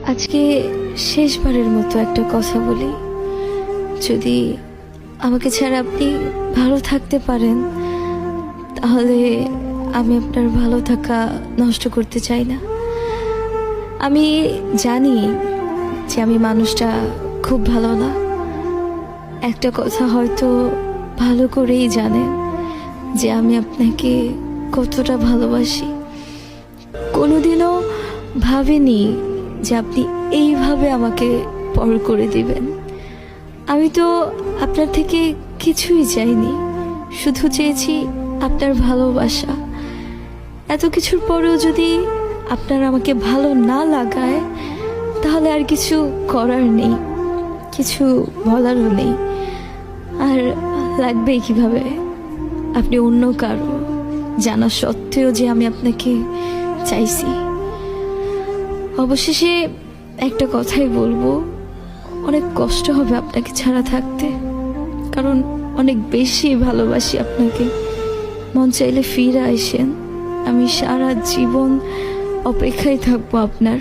আজকে শেষবারের মতো একটা কথা বলি। যদি আমাকে ছাড়া আপনি ভালো থাকতে পারেন, তাহলে আমি আপনার ভালো থাকা নষ্ট করতে চাই না। আমি জানি যে আমি মানুষটা খুব ভালো না। একটা কথা হয়তো ভালো করেই জানেন যে আমি আপনাকে কতটা ভালোবাসি। কোনোদিনও ভাবিনি যে আপনি এইভাবে আমাকে পর করে দিবেন। আমি তো আপনার থেকে কিছুই চাইনি, শুধু চেয়েছি আপনার ভালোবাসা। এত কিছুর পরেও যদি আপনার আমাকে ভালো না লাগায়, তাহলে আর কিছু করার নেই, কিছু বলারও নেই। আর লাগবেই কিভাবে? আপনি অন্য কারো জানা সত্ত্বেও যে আমি আপনাকে চাইছি। অবশেষে একটা কথাই বলবো, অনেক কষ্ট হবে আপনাকে ছাড়া থাকতে, কারণ অনেক বেশি ভালোবাসি আপনাকে। মন চাইলে ফিরে আসেন, আমি সারা জীবন অপেক্ষায় থাকবো আপনার।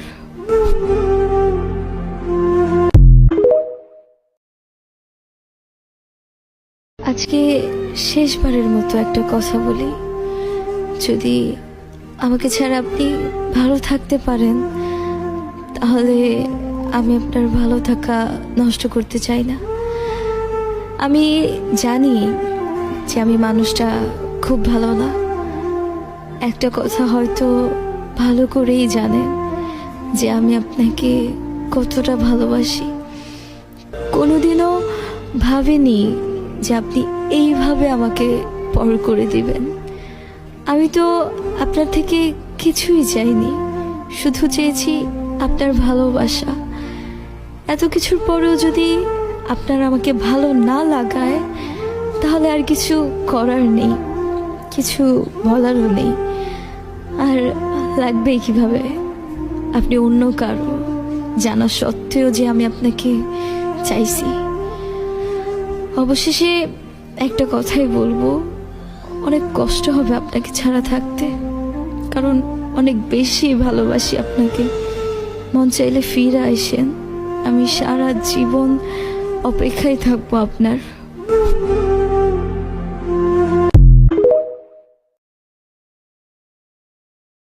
আজকে শেষবারের মতো একটা কথা বলি। যদি আমাকে ছাড়া আপনি ভালো থাকতে পারেন, তাহলে আমি আপনার ভালো থাকা নষ্ট করতে চাই না। আমি জানি যে আমি মানুষটা খুব ভালো না। একটা কথা হয়তো ভালো করেই জানেন যে আমি আপনাকে কতটা ভালোবাসি। কোনোদিনও ভাবিনি যে আপনি এইভাবে আমাকে পর করে দিবেন। আমি তো আপনার থেকে কিছুই চাইনি, শুধু চেয়েছি আপনার ভালোবাসা। এত কিছুর পরেও যদি আপনার আমাকে ভালো না লাগায়, তাহলে আর কিছু করার নেই, কিছু বলারও নেই। আর লাগবেই কিভাবে? আপনি অন্য কারো জানা সত্ত্বেও যে আমি আপনাকে চাইছি। অবশেষে একটা কথাই বলবো, অনেক কষ্ট হবে আপনাকে ছাড়া থাকতে, কারণ অনেক বেশি ভালোবাসি আপনাকে। মন চাইলে ফিরে আসেন, আমি সারা জীবন অপেক্ষায় থাকবো আপনার।